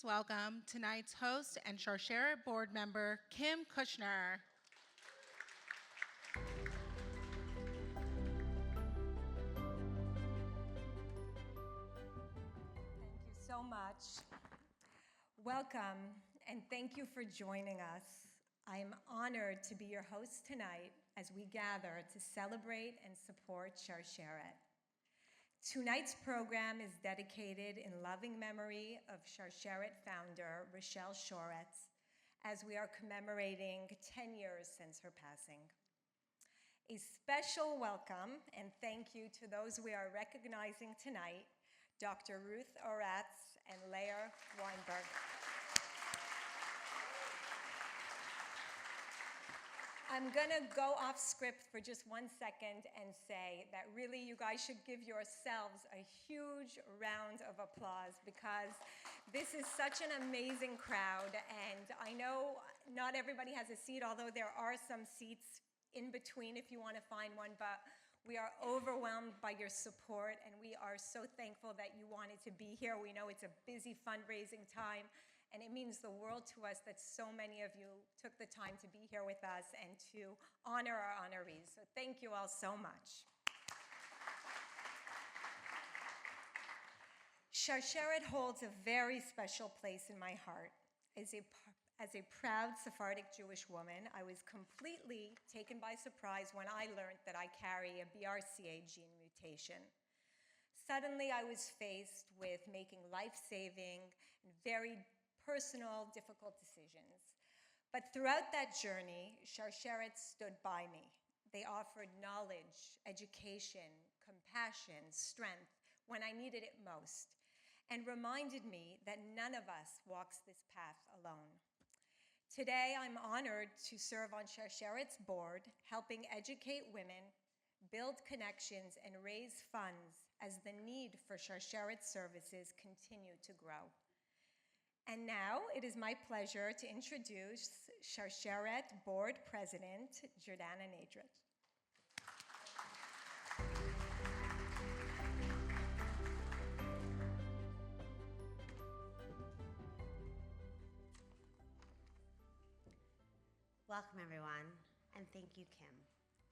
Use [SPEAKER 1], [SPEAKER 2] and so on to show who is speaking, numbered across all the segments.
[SPEAKER 1] welcome tonight's host and Sharsheret board member, Kim Kushner.
[SPEAKER 2] Thank you so much. Welcome, and thank you for joining us. I am honored to be your host tonight as we gather to celebrate and support Sharsheret. Tonight's program is dedicated in loving memory of Sharsheret founder Rochelle Shoretz, as we are commemorating 10 years since her passing. A special welcome and thank you to those we are recognizing tonight, Dr. Ruth Oratz and Leah Weinberg. I'm gonna go off script for just 1 second and say that really you guys should give yourselves a huge round of applause because this is such an amazing crowd, and I know not everybody has a seat, although there are some seats in between if you want to find one, but we are overwhelmed by your support, and we are so thankful that you wanted to be here. We know it's a busy fundraising time, and it means the world to us that so many of you took the time to be here with us and to honor our honorees. So thank you all so much. Sharsheret holds a very special place in my heart. As a proud Sephardic Jewish woman, I was completely taken by surprise when I learned that I carry a BRCA gene mutation. Suddenly, I was faced with making life-saving and very personal, difficult decisions. But throughout that journey, Sharsheret stood by me. They offered knowledge, education, compassion, strength when I needed it most, and reminded me that none of us walks this path alone. Today, I'm honored to serve on Sharsheret's board, helping educate women, build connections, and raise funds as the need for Sharsheret services continue to grow. And now it is my pleasure to introduce Sharsheret Board President, Jordana Nadrich.
[SPEAKER 3] Welcome, everyone, and thank you, Kim.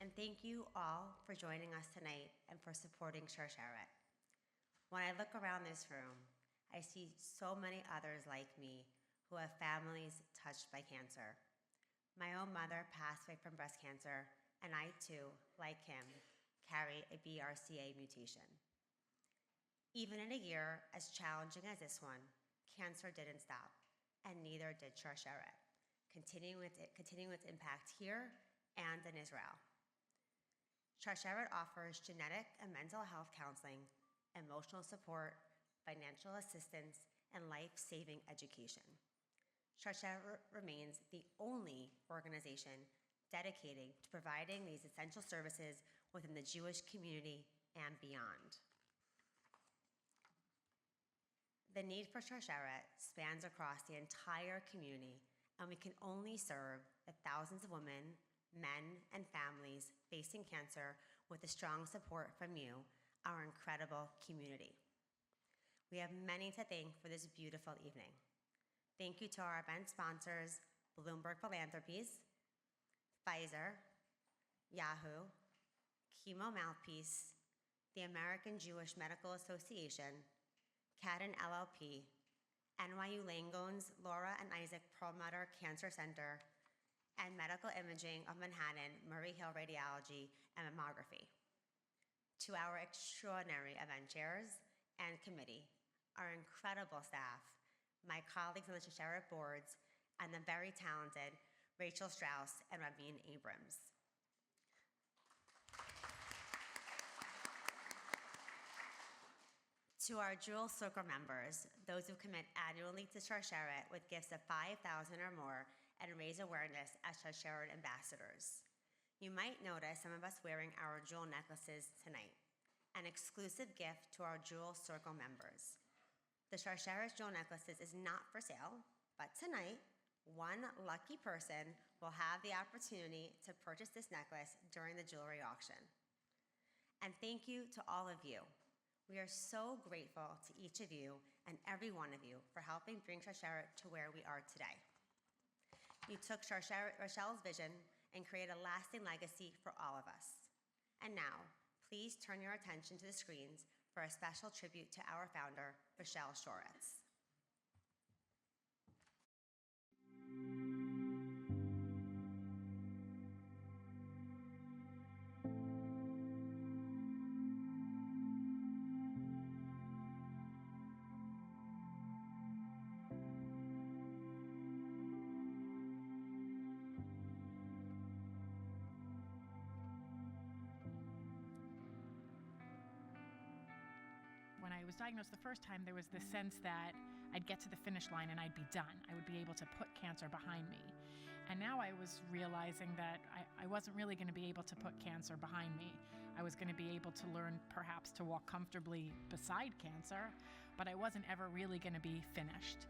[SPEAKER 3] And thank you all for joining us tonight and for supporting Sharsheret. When I look around this room, I see so many others like me who have families touched by cancer. My own mother passed away from breast cancer, and I too, like Kim, carry a BRCA mutation. Even in a year as challenging as this one, cancer didn't stop, and neither did Sharsheret, continuing its impact here and in Israel. Sharsheret offers genetic and mental health counseling, emotional support, financial assistance, and life-saving education. Sharsheret remains the only organization dedicated to providing these essential services within the Jewish community and beyond. The need for Sharsheret spans across the entire community, and we can only serve the thousands of women, men, and families facing cancer with the strong support from you, our incredible community. We have many to thank for this beautiful evening. Thank you to our event sponsors, Bloomberg Philanthropies, Pfizer, Yahoo, Chemo Mouthpiece, the American Jewish Medical Association, Cadden LLP, NYU Langone's Laura and Isaac Perlmutter Cancer Center, and Medical Imaging of Manhattan, Murray Hill Radiology and Mammography. To our extraordinary event chairs and committee, our incredible staff, my colleagues on the Sharsheret boards, and the very talented Rachel Strauss and Rabin Abrams. To our Jewel Circle members, those who commit annually to Sharsheret with gifts of $5,000 or more and raise awareness as Sharsheret ambassadors. You might notice some of us wearing our jewel necklaces tonight, an exclusive gift to our Jewel Circle members. The Sharsheret jewel necklaces is not for sale, but tonight, one lucky person will have the opportunity to purchase this necklace during the jewelry auction. And thank you to all of you. We are so grateful to each of you and every one of you for helping bring Sharsheret to where we are today. You took Rochelle's vision and created a lasting legacy for all of us. And now, please turn your attention to the screens for a special tribute to our founder, Rochelle Shoretz.
[SPEAKER 4] When I was diagnosed the first time, there was this sense that I'd get to the finish line and I'd be done. I would be able to put cancer behind me. And now I was realizing that I wasn't really going to be able to put cancer behind me. I was going to be able to learn perhaps to walk comfortably beside cancer, but I wasn't ever really going to be finished.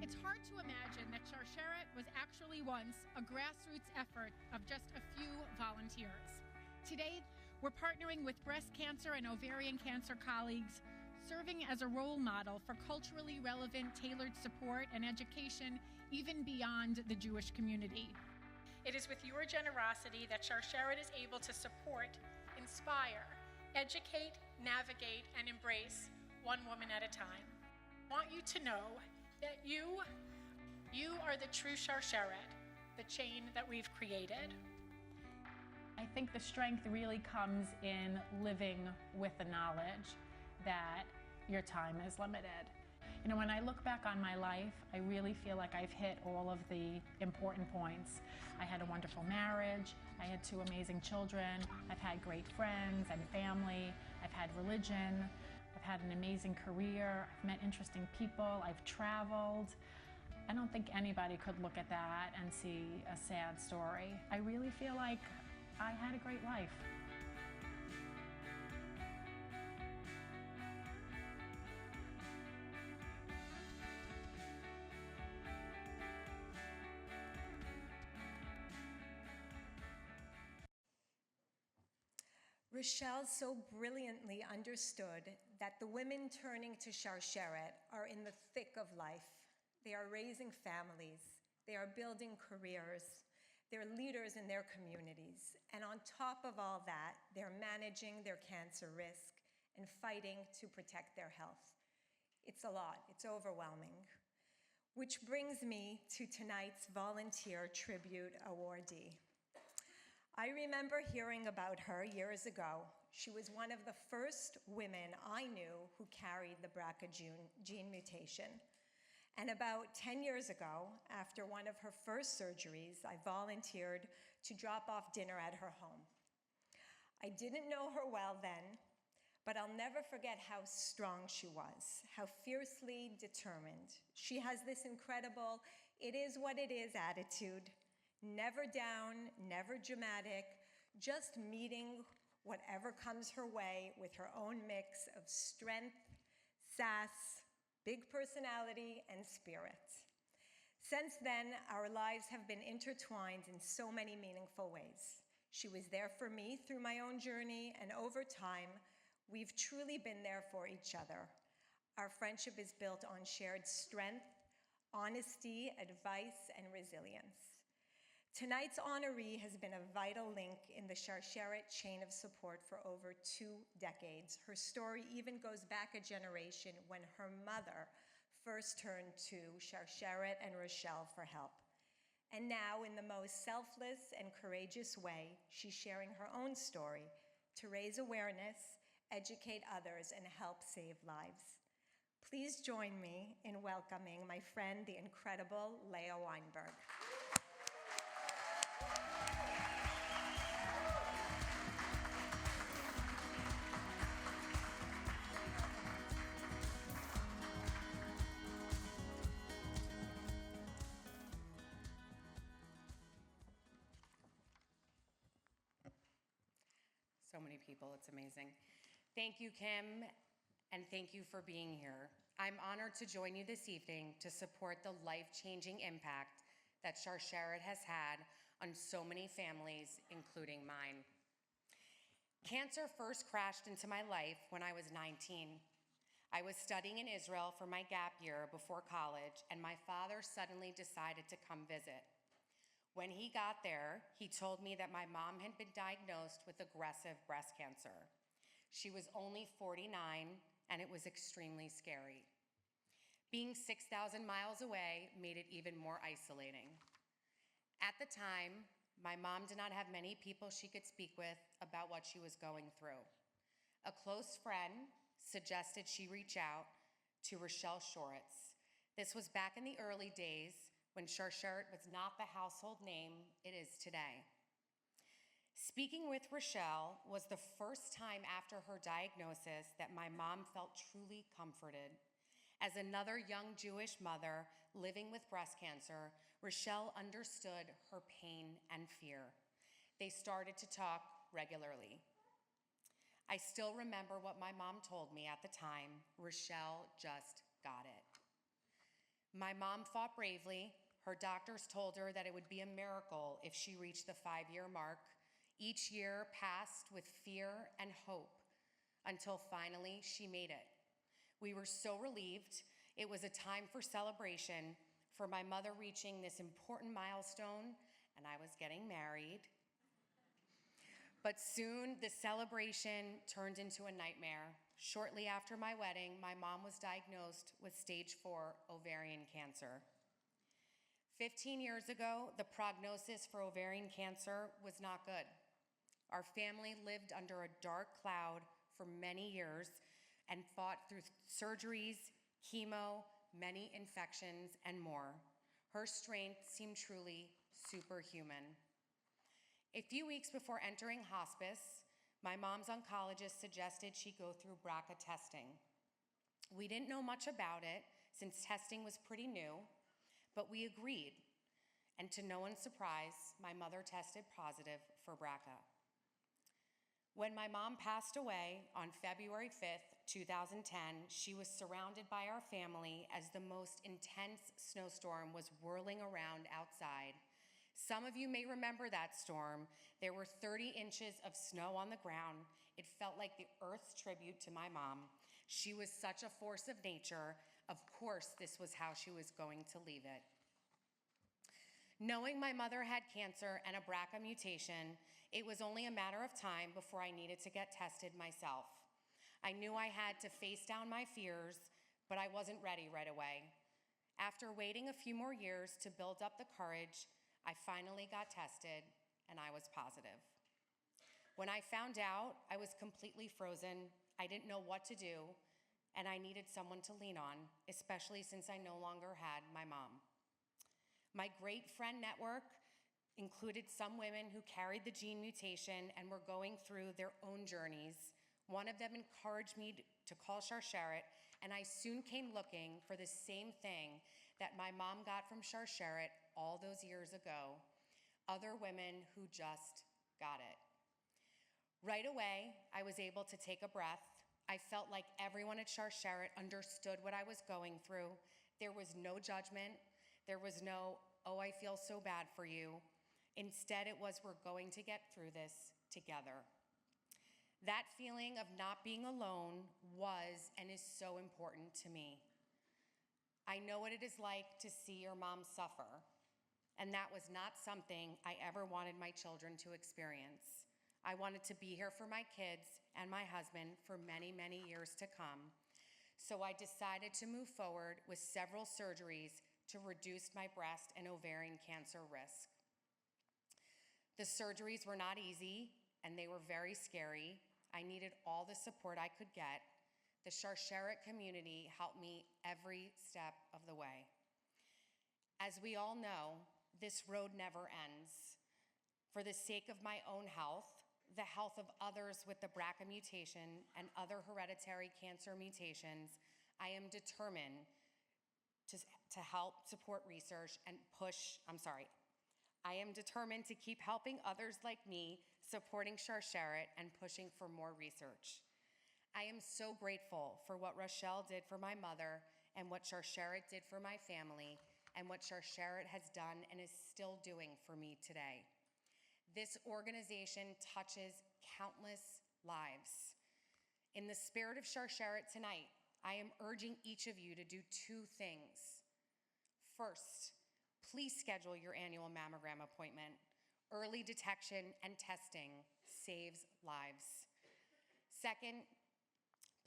[SPEAKER 5] It's hard to imagine that Sharsheret was actually once a grassroots effort of just a few volunteers. Today, we're partnering with breast cancer and ovarian cancer colleagues, serving as a role model for culturally relevant, tailored support and education even beyond the Jewish community. It is with your generosity that Sharsheret is able to support, inspire, educate, navigate, and embrace one woman at a time. I want you to know that you are the true Sharsheret, the chain that we've created.
[SPEAKER 4] I think the strength really comes in living with the knowledge that your time is limited. You know, when I look back on my life, I really feel like I've hit all of the important points. I had a wonderful marriage, I had 2 amazing children, I've had great friends and family, I've had religion, I've had an amazing career, I've met interesting people, I've traveled. I don't think anybody could look at that and see a sad story. I really feel like I had a great life.
[SPEAKER 2] Rochelle so brilliantly understood that the women turning to Sharsheret are in the thick of life. They are raising families, they are building careers, they're leaders in their communities, and on top of all that, they're managing their cancer risk and fighting to protect their health. It's a lot, it's overwhelming. Which brings me to tonight's Volunteer Tribute Awardee. I remember hearing about her years ago. She was one of the first women I knew who carried the BRCA gene mutation. And about 10 years ago, after one of her first surgeries, I volunteered to drop off dinner at her home. I didn't know her well then, but I'll never forget how strong she was, how fiercely determined. She has this incredible, it is what it is attitude. Never down, never dramatic, just meeting whatever comes her way with her own mix of strength, sass, big personality, and spirit. Since then, our lives have been intertwined in so many meaningful ways. She was there for me through my own journey, and over time, we've truly been there for each other. Our friendship is built on shared strength, honesty, advice, and resilience. Tonight's honoree has been a vital link in the Sharsheret chain of support for over 2 decades. Her story even goes back a generation when her mother first turned to Sharsheret and Rochelle for help. And now, in the most selfless and courageous way, she's sharing her own story to raise awareness, educate others, and help save lives. Please join me in welcoming my friend, the incredible Leah Weinberg.
[SPEAKER 6] So many people, it's amazing. Thank you, Kim, and thank you for being here. I'm honored to join you this evening to support the life-changing impact that Sharsheret has had on so many families, including mine. Cancer first crashed into my life when I was 19. I was studying in Israel for my gap year before college, and my father suddenly decided to come visit. When he got there, he told me that my mom had been diagnosed with aggressive breast cancer. She was only 49, and it was extremely scary. Being 6,000 miles away made it even more isolating. At the time, my mom did not have many people she could speak with about what she was going through. A close friend suggested she reach out to Rochelle Shoritz. This was back in the early days when Sharsheret was not the household name it is today. Speaking with Rochelle was the first time after her diagnosis that my mom felt truly comforted. As another young Jewish mother living with breast cancer, Rochelle understood her pain and fear. They started to talk regularly. I still remember what my mom told me at the time: Rochelle just got it. My mom fought bravely. Her doctors told her that it would be a miracle if she reached the 5-year mark. Each year passed with fear and hope until finally she made it. We were so relieved. It was a time for celebration, for my mother reaching this important milestone, and I was getting married. But soon the celebration turned into a nightmare. Shortly after my wedding, my mom was diagnosed with stage 4 ovarian cancer. 15 years ago, the prognosis for ovarian cancer was not good. Our family lived under a dark cloud for many years and fought through surgeries, chemo, many infections, and more. Her strength seemed truly superhuman. A few weeks before entering hospice, my mom's oncologist suggested she go through BRCA testing. We didn't know much about it since testing was pretty new, but we agreed. And to no one's surprise, my mother tested positive for BRCA. When my mom passed away on February 5th, 2010, she was surrounded by our family as the most intense snowstorm was whirling around outside. Some of you may remember that storm. There were 30 inches of snow on the ground. It felt like the earth's tribute to my mom. She was such a force of nature. Of course, this was how she was going to leave it. Knowing my mother had cancer and a BRCA mutation, it was only a matter of time before I needed to get tested myself. I knew I had to face down my fears, but I wasn't ready right away. After waiting a few more years to build up the courage, I finally got tested, and I was positive. When I found out, I was completely frozen. I didn't know what to do, and I needed someone to lean on, especially since I no longer had my mom. My great friend network included some women who carried the gene mutation and were going through their own journeys. One of them encouraged me to call Sharsheret, and I soon came looking for the same thing that my mom got from Sharsheret all those years ago: other women who just got it. Right away, I was able to take a breath. I felt like everyone at Sharsheret understood what I was going through. There was no judgment. There was no, "Oh, I feel so bad for you." Instead, it was, "We're going to get through this together." That feeling of not being alone was and is so important to me. I know what it is like to see your mom suffer, and that was not something I ever wanted my children to experience. I wanted to be here for my kids and my husband for many, many years to come. So I decided to move forward with several surgeries to reduce my breast and ovarian cancer risk. The surgeries were not easy, and they were very scary. I needed all the support I could get. The Sharsheret community helped me every step of the way. As we all know, this road never ends. For the sake of my own health, the health of others with the BRCA mutation and other hereditary cancer mutations, I am determined to help support research and I am determined to keep helping others like me, supporting Sharsheret and pushing for more research. I am so grateful for what Rochelle did for my mother and what Sharsheret did for my family and what Sharsheret has done and is still doing for me today. This organization touches countless lives. In the spirit of Sharsheret tonight, I am urging each of you to do two things. First, please schedule your annual mammogram appointment. Early detection and testing saves lives. Second,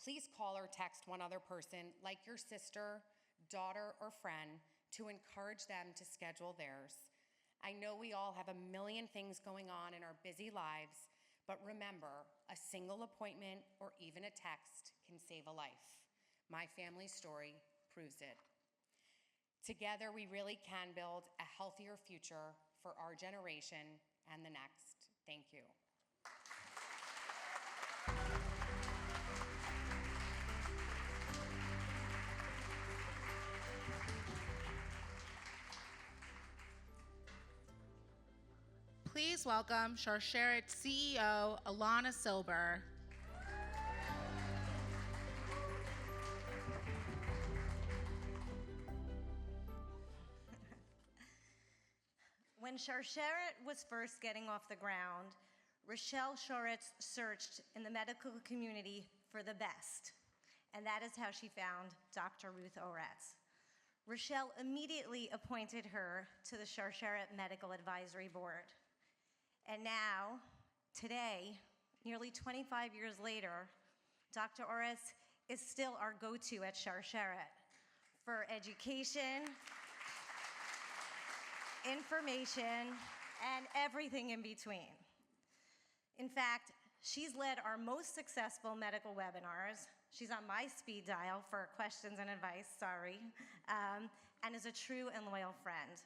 [SPEAKER 6] please call or text one other person, like your sister, daughter, or friend, to encourage them to schedule theirs. I know we all have a million things going on in our busy lives, but remember, a single appointment or even a text can save a life. My family's story proves it. Together, we really can build a healthier future for our generation and the next. Thank you.
[SPEAKER 1] Please welcome Sharsheret CEO Alana Silber.
[SPEAKER 7] When Sharsheret was first getting off the ground, Rochelle Shoretz searched in the medical community for the best, and that is how she found Dr. Ruth Oretz. Rochelle immediately appointed her to the Sharsheret Medical Advisory Board. And now, today, nearly 25 years later, Dr. Oretz is still our go-to at Sharsheret for education, information, and everything in between. In fact, she's led our most successful medical webinars. She's on my speed dial for questions and advice, and is a true and loyal friend.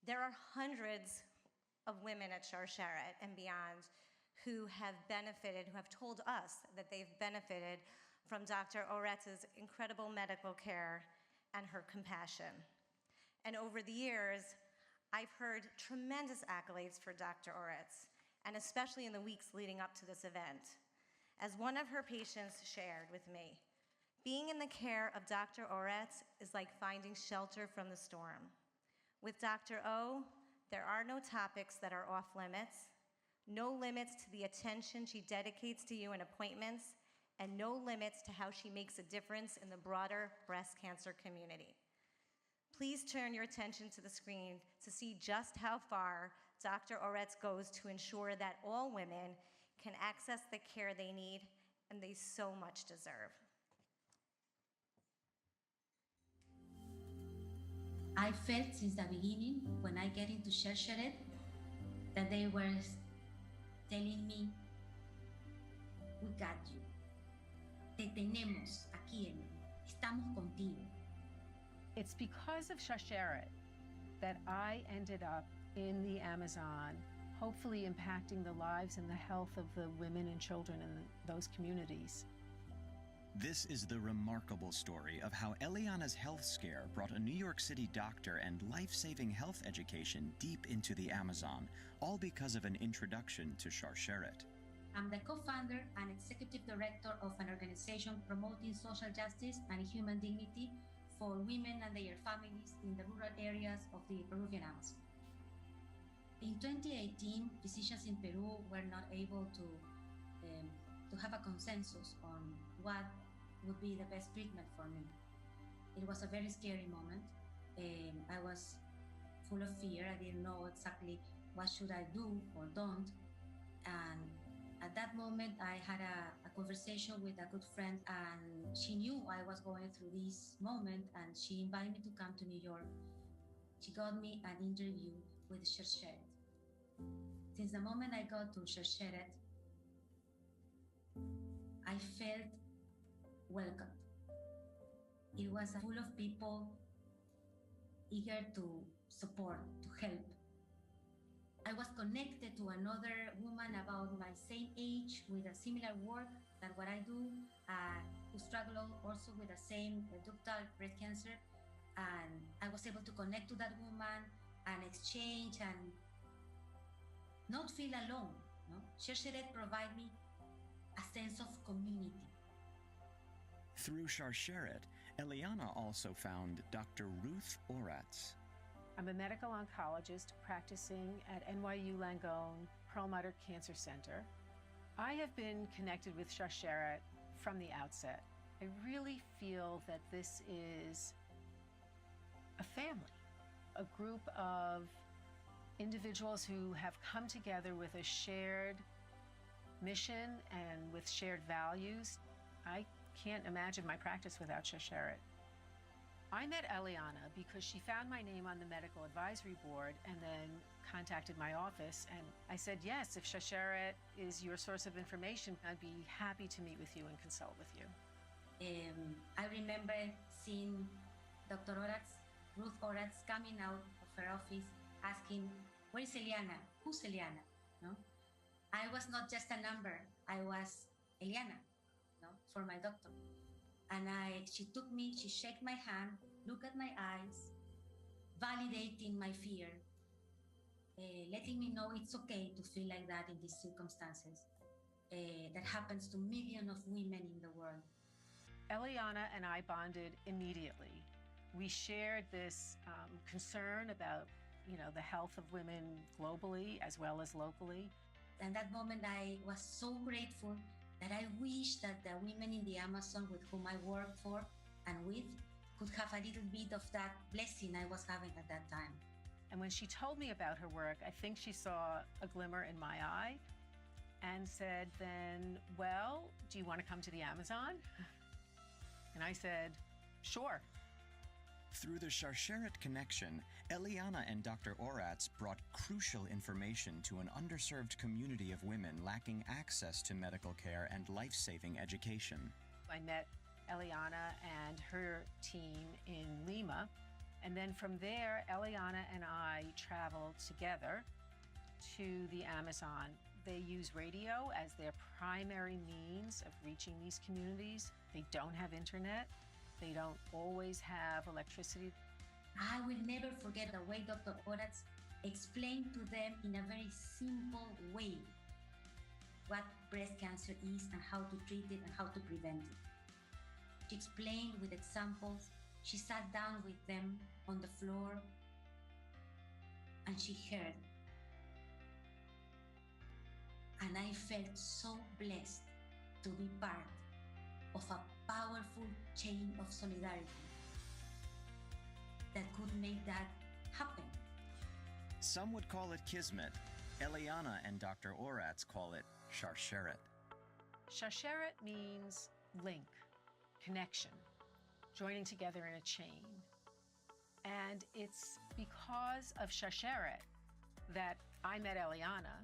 [SPEAKER 7] There are hundreds of women at Sharsheret and beyond who have benefited, who have told us that they've benefited from Dr. Oretz's incredible medical care and her compassion. And over the years, I've heard tremendous accolades for Dr. Oretz, and especially in the weeks leading up to this event. As one of her patients shared with me, being in the care of Dr. Oretz is like finding shelter from the storm. With Dr. O, there are no topics that are off limits, no limits to the attention she dedicates to you in appointments, and no limits to how she makes a difference in the broader breast cancer community. Please turn your attention to the screen to see just how far Dr. Oretz goes to ensure that all women can access the care they need and they so much deserve.
[SPEAKER 8] I felt since the beginning, when I get into Sharsheret, that they were telling me, we got you. Te tenemos aquí, estamos contigo.
[SPEAKER 9] It's because of Sharsheret that I ended up in the Amazon, hopefully impacting the lives and the health of the women and children in those communities.
[SPEAKER 10] This is the remarkable story of how Eliana's health scare brought a New York City doctor and life-saving health education deep into the Amazon, all because of an introduction to Sharsheret.
[SPEAKER 8] I'm the co-founder and executive director of an organization promoting social justice and human dignity for women and their families in the rural areas of the Peruvian Amazon. In 2018, physicians in Peru were not able to have a consensus on what would be the best treatment for me. It was a very scary moment. I was full of fear. I didn't know exactly what should I do or don't. And at that moment, I had a conversation with a good friend, and she knew I was going through this moment, and she invited me to come to New York. She got me an interview with Sharsheret. Since the moment I got to Sharsheret, I felt welcome. It was full of people eager to support, to help. I was connected to another woman about my same age with a similar work than what I do, who struggled also with the same ductal breast cancer. And I was able to connect to that woman and exchange and not feel alone. No? Sharsheret provided me a sense of community.
[SPEAKER 10] Through Sharsheret, Eliana also found Dr. Ruth Oretz.
[SPEAKER 9] I'm a medical oncologist practicing at NYU Langone Perlmutter Cancer Center. I have been connected with Sharsheret from the outset. I really feel that this is a family, a group of individuals who have come together with a shared mission and with shared values. I can't imagine my practice without Shasheret. I met Eliana because she found my name on the medical advisory board and then contacted my office, and I said, yes, if Shasheret is your source of information, I'd be happy to meet with you and consult with you.
[SPEAKER 8] I remember seeing Dr. Ruth Oratz, coming out of her office asking, where is Eliana? Who's Eliana? No? I was not just a number, I was Eliana, no, for my doctor. And she took me, she shook my hand, looked at my eyes, validating my fear, letting me know it's okay to feel like that in these circumstances. That happens to millions of women in the world.
[SPEAKER 9] Eliana and I bonded immediately. We shared this concern about, the health of women globally as well as locally.
[SPEAKER 8] And that moment I was so grateful that I wish that the women in the Amazon with whom I work for and with could have a little bit of that blessing I was having at that time.
[SPEAKER 9] And when she told me about her work, I think she saw a glimmer in my eye and said then, well, do you want to come to the Amazon? And I said, sure.
[SPEAKER 10] Through the Shasheret connection, Eliana and Dr. Oratz brought crucial information to an underserved community of women lacking access to medical care and life-saving education.
[SPEAKER 9] I met Eliana and her team in Lima, and then from there, Eliana and I traveled together to the Amazon. They use radio as their primary means of reaching these communities. They don't have internet. They don't always have electricity.
[SPEAKER 8] I will never forget the way Dr. Oratz explained to them in a very simple way what breast cancer is and how to treat it and how to prevent it. She explained with examples. She sat down with them on the floor and she heard. And I felt so blessed to be part of a powerful chain of solidarity that could make that happen.
[SPEAKER 10] Some would call it Kismet. Eliana and Dr. Oratz call it Shasheret.
[SPEAKER 9] Shasheret means link, connection, joining together in a chain. And it's because of Shasheret that I met Eliana,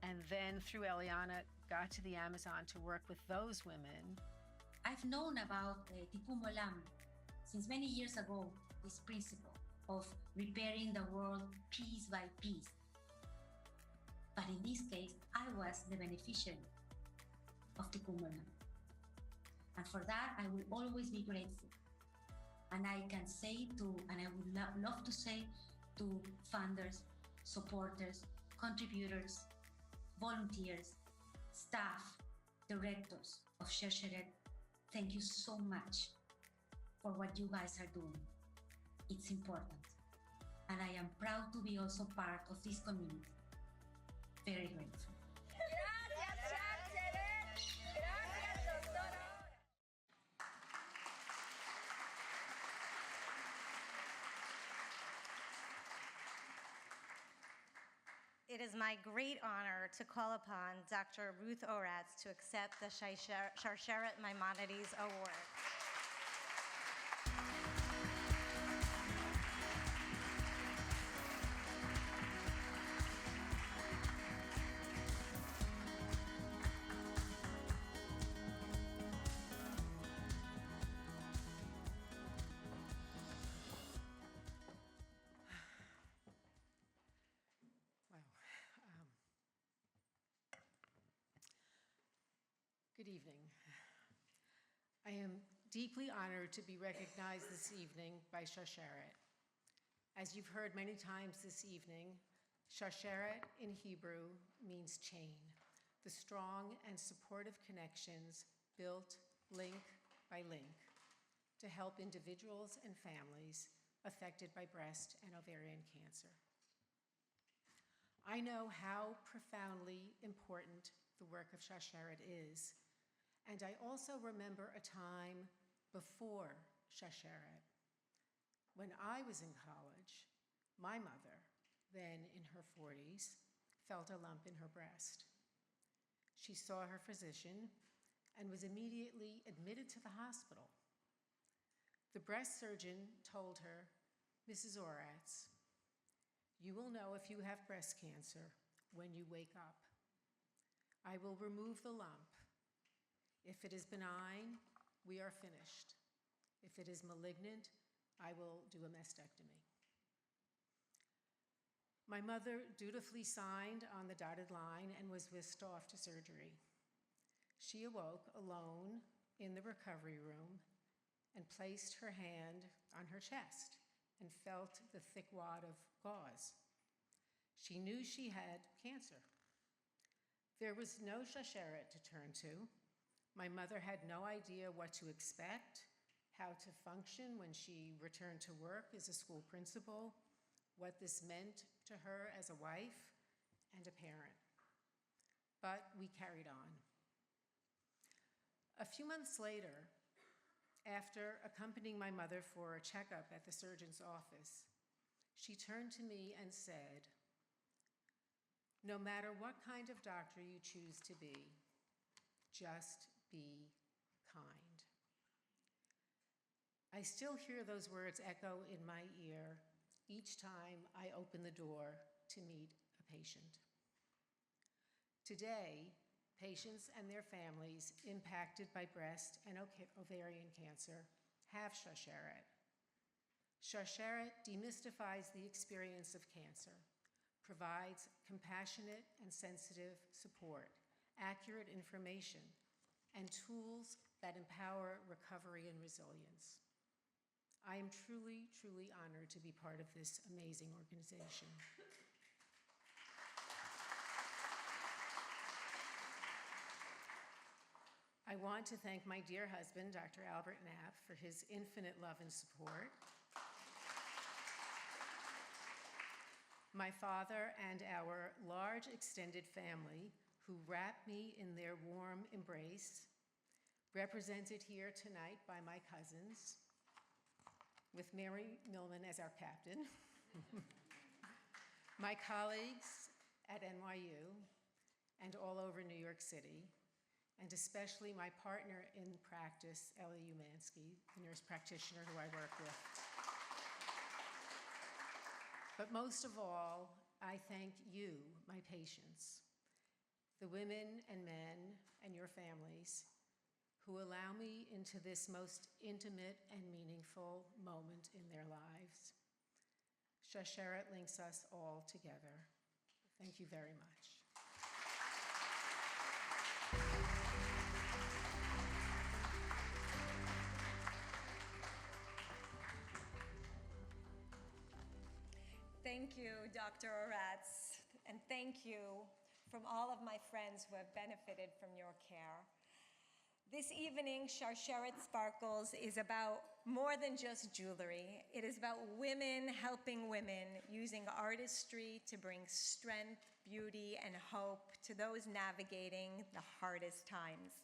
[SPEAKER 9] and then through Eliana got to the Amazon to work with those women.
[SPEAKER 8] I've known about Tikkun Olam since many years ago, this principle of repairing the world piece by piece. But in this case, I was the beneficiary of Tikkun Olam. And for that, I will always be grateful. And I can say and I would love to say to funders, supporters, contributors, volunteers, staff, directors of Shasheret, thank you so much for what you guys are doing. It's important. And I am proud to be also part of this community. Very grateful.
[SPEAKER 7] It is my great honor to call upon Dr. Ruth Oratz to accept the Shasheret Maimonides Award.
[SPEAKER 11] Good evening. I am deeply honored to be recognized this evening by Shasheret. As you've heard many times this evening, Shasheret in Hebrew means chain, the strong and supportive connections built link by link to help individuals and families affected by breast and ovarian cancer. I know how profoundly important the work of Shasheret is, And I also remember a time before Shasheret. When I was in college, my mother, then in her 40s, felt a lump in her breast. She saw her physician and was immediately admitted to the hospital. The breast surgeon told her, "Mrs. Oratz, you will know if you have breast cancer when you wake up. I will remove the lump. If it is benign, we are finished. If it is malignant, I will do a mastectomy." My mother dutifully signed on the dotted line and was whisked off to surgery. She awoke alone in the recovery room and placed her hand on her chest and felt the thick wad of gauze. She knew she had cancer. There was no Shasheret to turn to. My mother had no idea what to expect, how to function when she returned to work as a school principal, what this meant to her as a wife and a parent. But we carried on. A few months later, after accompanying my mother for a checkup at the surgeon's office, she turned to me and said, "No matter what kind of doctor you choose to be, just be kind." I still hear those words echo in my ear each time I open the door to meet a patient. Today, patients and their families impacted by breast and ovarian cancer have Shasheret. Shasheret demystifies the experience of cancer, provides compassionate and sensitive support, accurate information, and tools that empower recovery and resilience. I am truly, truly honored to be part of this amazing organization. I want to thank my dear husband, Dr. Albert Knapp, for his infinite love and support. My father and our large extended family, who wrap me in their warm embrace, represented here tonight by my cousins, with Mary Millman as our captain, my colleagues at NYU and all over New York City, and especially my partner in practice, Ellie Umansky, the nurse practitioner who I work with. But most of all, I thank you, my patients, the women and men and your families who allow me into this most intimate and meaningful moment in their lives. Shasheret links us all together. Thank you very much.
[SPEAKER 2] Thank you, Dr. Oratz, and thank you from all of my friends who have benefited from your care. This evening, Shasheret Sparkles is about more than just jewelry. It is about women helping women, using artistry to bring strength, beauty, and hope to those navigating the hardest times.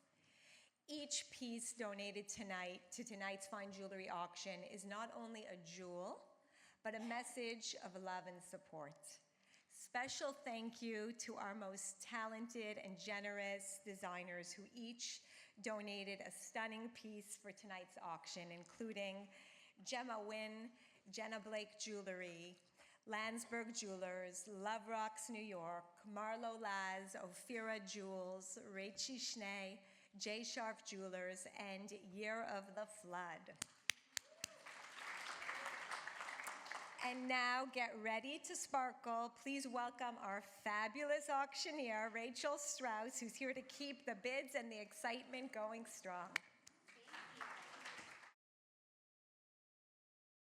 [SPEAKER 2] Each piece donated tonight to tonight's fine jewelry auction is not only a jewel, but a message of love and support. Special thank you to our most talented and generous designers who each donated a stunning piece for tonight's auction, including Gemma Wynn, Jenna Blake Jewelry, Landsberg Jewelers, Love Rocks New York, Marlo Laz, Ophira Jewels, Rachie Schnee, J Sharp Jewelers, and Year of the Flood. And now get ready to sparkle. Please welcome our fabulous auctioneer, Rachel Strauss, who's here to keep the bids and the excitement going strong.